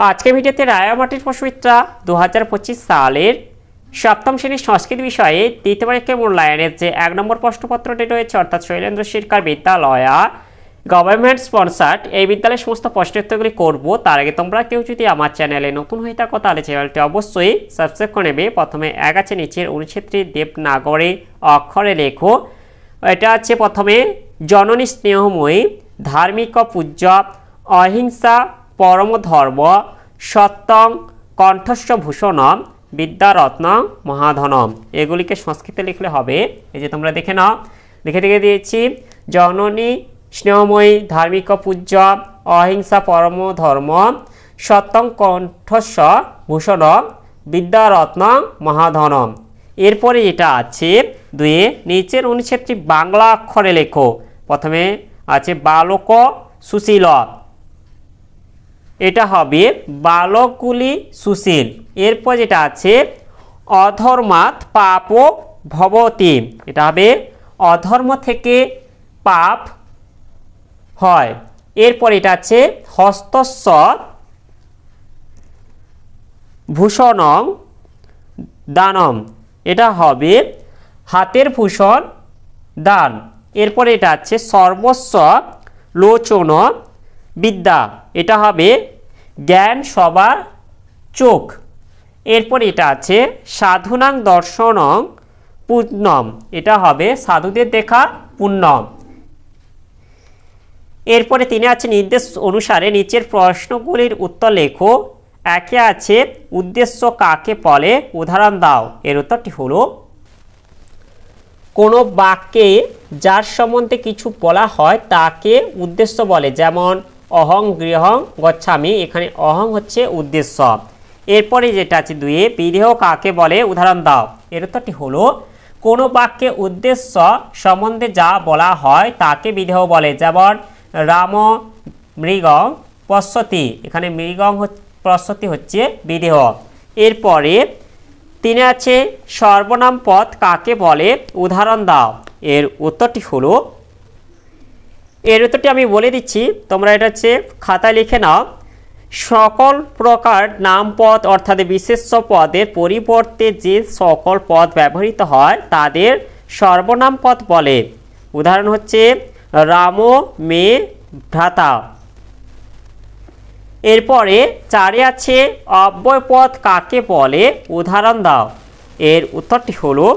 আজকের ভিডিওতে রায়ামাটির প্রশ্নবিদ্যা 2025 সালের সপ্তম শ্রেণীর সংস্কৃত বিষয়ে দ্বিতীয় পরীক্ষার মূল্যায়নের যে 1 নম্বর প্রশ্নপত্রটি রয়েছে, অর্থাৎ শৈলেন্দ্র সরকার বিদ্যালয়া গভর্নমেন্ট স্পন্সার্ড এই বিদ্যালয়ের সমস্ত প্রশ্নের উত্তরগুলি করব। তার আগে তোমরা কেউ যদি আমার চ্যানেলে নতুন হয়ে থাকো তাহলে চ্যানেলটি অবশ্যই সাবস্ক্রাইব করে নেবে। প্রথমে এক আছে নিচের অনুচ্ছেদটি দেবনাগরী অক্ষরে লেখো। এটা আছে প্রথমে জননী স্নেহময়ী, ধার্মিক পূজ্য, অহিংসা পরম ধর্ম, সত্যং কণ্ঠস্য ভূষণম, বিদ্যারত্ন মহাধনম। এগুলিকে সংস্কৃতে লিখলে হবে। এই যে তোমরা দেখে নাও, লিখে দিয়েছি জননী স্নেহময়ী, ধার্মিক পূজ্য, অহিংসা পরম ধর্ম, সত্যং কণ্ঠস্য ভূষণম, বিদ্যারত্ন মহাধনম। এরপরে যেটা আছে দুয়ে নিচের অনুচ্ছেদটি বাংলা অক্ষরে লেখো। প্রথমে আছে বালক সুশীল, এটা হবে বালকগুলি সুশীল। এরপর যেটা আছে অধর্মাৎ পাপ ভবতি, এটা হবে অধর্ম থেকে পাপ হয়। এরপর এটা আছে হস্তস্য ভূষণং দানম, এটা হবে হাতের ভূষণ দান। এরপরে এটা আছে সর্বস্ব লোচন বিদ্যা, এটা হবে জ্ঞান সবার চোখ। এরপর এটা আছে সাধুনাং দর্শনং পুণ্যম, এটা হবে সাধুদের দেখা পুণ্য। এরপরে তিনি আছে নির্দেশ অনুসারে নিচের প্রশ্নগুলির উত্তর লেখো। একে আছে উদ্দেশ্য কাকে বলে, উদাহরণ দাও। এর উত্তরটি হলো কোনো বাক্যে যার সম্বন্ধে কিছু বলা হয় তাকে উদ্দেশ্য বলে, যেমন অহং গৃহং গচ্ছামি, এখানে অহং হচ্ছে উদ্দেশ্য। এরপরে যেটা আছে দুয়ে বিধেয় কাকে বলে, উদাহরণ দাও। এর উত্তরটি হলো কোনো বাক্যে উদ্দেশ্য সম্বন্ধে যা বলা হয় তাকে বিধেয় বলে, যেমন রাম মৃগং পশ্যতি, এখানে মৃগং পশ্যতি হচ্ছে বিধেয়। এরপরে তিনি আছে সর্বনাম পদ কাকে বলে, উদাহরণ দাও। এর উত্তরটি হলো, এর উত্তরটি আমি বলে দিচ্ছি, তোমরা এটা হচ্ছে খাতায় লিখে নাও। সকল প্রকার নামপদ অর্থাৎ বিশেষ্য পদের পরিবর্তে যে সকল পদ ব্যবহৃত হয় তাদের সর্বনাম পদ বলে। উদাহরণ হচ্ছে রাম মেয়ে ভ্রাতা। এরপরে চারে আছে অব্যয় পদ কাকে বলে, উদাহরণ দাও। এর উত্তরটি হলো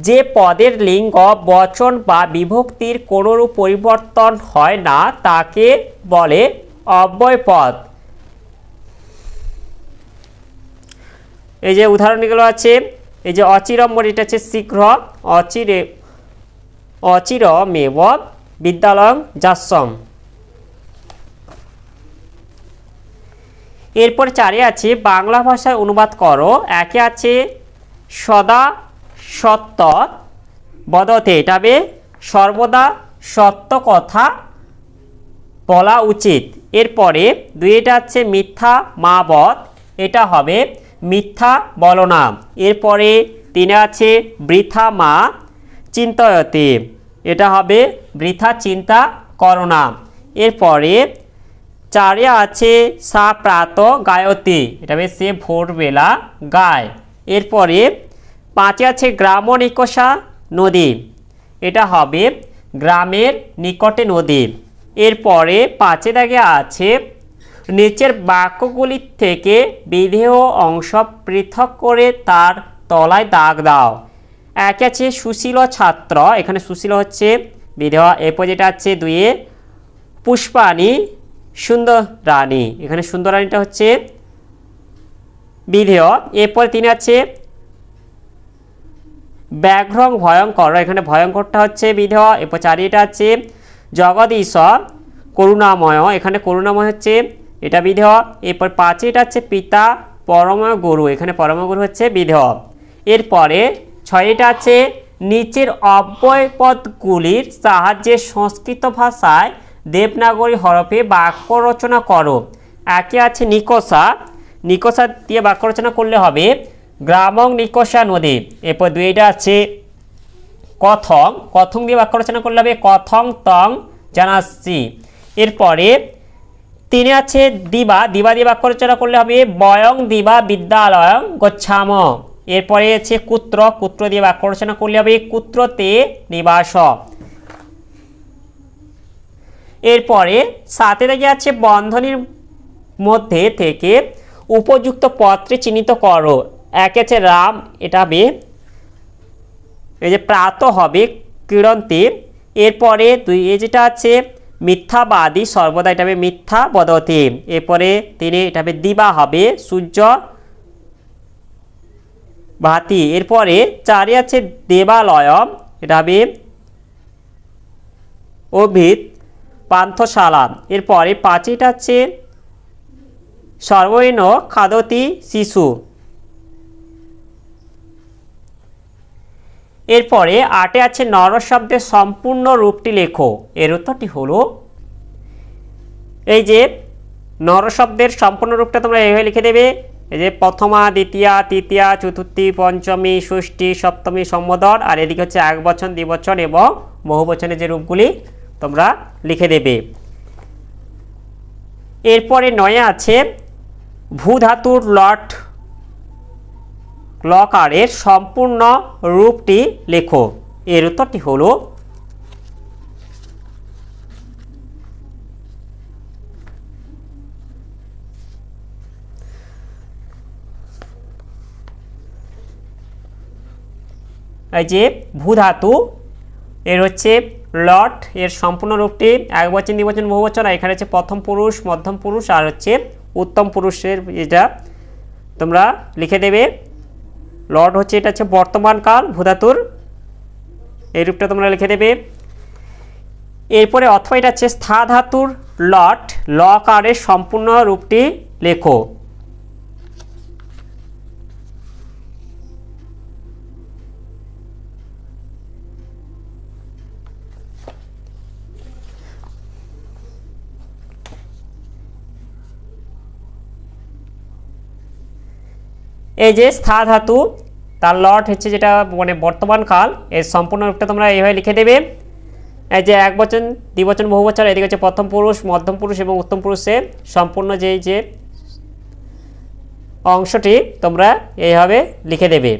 যে পদের লিঙ্গ বচন বা বিভক্তির কোনরূপ পরিবর্তন হয় না তাকে বলে অব্যয় পদ। এই যে উদাহরণগুলো আছে, এই যে অচিরম্বর, এটা হচ্ছে শীঘ্র, অচিরমেব বিদ্যালয়ং যাস্যম। এরপর চারে আছে বাংলা ভাষায় অনুবাদ করো। একে আছে সদা সত্য বদতে, এটা হবে সর্বদা সত্য কথা বলা উচিত। এরপরে দুইটা আছে মিথ্যা মা বদ, এটা হবে মিথ্যা বলো না। এরপরে তিনে আছে বৃথা মা চিন্তয়তে, এটা হবে বৃথা চিন্তা করো না। এরপরে চারে আছে সা প্রাত গায়তি, এটা হবে সে ভোরবেলা গায়। এরপরে পাঁচে আছে গ্রাম নিকষা নদী, এটা হবে গ্রামের নিকটে নদী। এরপরে পাঁচে দাগে আছে নিচের বাক্যগুলি থেকে বিধেয় অংশ পৃথক করে তার তলায় দাগ দাও। এক আছে সুশীল ছাত্র, এখানে সুশীল হচ্ছে বিধেয়। এরপর যেটা আছে দুয়ে পুষ্পাণী সুন্দর রানী, এখানে সুন্দর রানীটা হচ্ছে বিধেয়। এরপর তিনি আছে ব্যাঘ্রং ভয়ঙ্কর, এখানে ভয়ঙ্করটা হচ্ছে বিধেয়। এরপর চারিটা আছে জগদীশ করুণাময়, এখানে করুণাময় হচ্ছে এটা বিধেয়। এরপর পাঁচে এটা হচ্ছে পিতা পরময় গুরু, এখানে পরময় গুরু হচ্ছে বিধেয়। এরপরে ছয়টা আছে নিচের অব্যয় পদগুলির সাহায্যে সংস্কৃত ভাষায় দেবনাগরী হরফে বাক্য রচনা করো। একে আছে নিকষা, নিকষা দিয়ে বাক্য রচনা করলে হবে গ্রামং নিকষা নদী। এরপর দুইটা আছে কথং, কথং দিয়ে বাক্য রচনা করলে হবে কথং তং জানাসি। এরপরে 3 আছে দিবা, দিবা দিয়ে বাক্য রচনা করলে হবে বয়ং দিবা বিদ্যালয়ং গচ্ছাম। এরপরে আছে কুত্র, কুত্র দিয়ে বাক্য রচনা করলে হবে কুত্রতে নিবাস। এরপরে 7 দাগে আছে বন্ধনীর মধ্যে থেকে উপযুক্ত পদটি চিহ্নিত করো। 1 আছে রাম, এটা হবে এই যে প্রাত হবে কিরন্তি। এরপরে 2 যেটা আছে মিথ্যাবাদী সর্বদা, এটা হবে মিথ্যা বদতি। এরপরে 3 এটা হবে দিবা হবে সূর্য ভাতি। এরপরে 4 আছে দেবালয়ম, এটা হবে অভিত পান্থশালা। এরপরে 5টা আছে সর্বৈন খাদতি শিশু। এরপরে 8 আছে নর শব্দের সম্পূর্ণ রূপটি লেখো। এর উত্তরটি হলো এই যে নর শব্দের সম্পূর্ণ রূপটা তোমরা এইভাবে লিখে দেবে। এই যে প্রথমা, দ্বিতীয়া, তৃতীয়া, চতুর্থী, পঞ্চমী, ষষ্ঠী, সপ্তমী, সম্বোধন, আর এদিকে হচ্ছে একবচন, দ্বিবচন এবং বহুবচনের যে রূপগুলি তোমরা লিখে দেবে। এরপরে 9 আছে ভূ ধাতুর লট লকারের সম্পূর্ণ রূপটি লেখো। এর উত্তরটি হলো এই যে ভূ ধাতু, এর হচ্ছে লট, এর সম্পূর্ণ রূপটি একবচন, দ্বিবচন, বহুবচন। আর এখানে হচ্ছে প্রথম পুরুষ, মধ্যম পুরুষ আর হচ্ছে উত্তম পুরুষের এটা তোমরা লিখে দেবে। লট হচ্ছে এটা হচ্ছে বর্তমানকাল ভূধাতুর, এই রূপটা তোমরা লিখে দেবে। এরপরে অথবা এটা হচ্ছে স্থা ধাতুর লট লকারের সম্পূর্ণ রূপটি লেখো। এই যে স্থা ধাতু তার লট হচ্ছে যেটা মানে বর্তমান কাল, এর সম্পূর্ণ রূপটা তোমরা এইভাবে লিখে দেবে। এই যে একবচন, দ্বিবচন, বহুবচন, এদিকে হচ্ছে প্রথম পুরুষ, মধ্যম পুরুষ এবং উত্তম পুরুষের সম্পূর্ণ যে অংশটি তোমরা এইভাবে লিখে দেবে।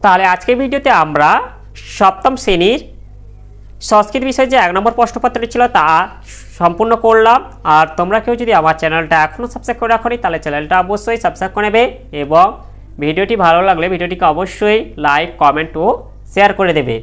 তাহলে আজকের ভিডিওতে আমরা সপ্তম শ্রেণীর সংস্কৃত বিষয়ে যে 1 নম্বর প্রশ্নপত্রটি ছিল তা সম্পূর্ণ করলাম। আর তোমরা কেউ যদি আমার চ্যানেলটা এখনও সাবস্ক্রাইব করে রাখোনি তাহলে চ্যানেলটা অবশ্যই সাবস্ক্রাইব করে নেবে এবং ভিডিওটি ভালো লাগলে ভিডিওটিকে অবশ্যই লাইক, কমেন্ট ও শেয়ার করে দেবে।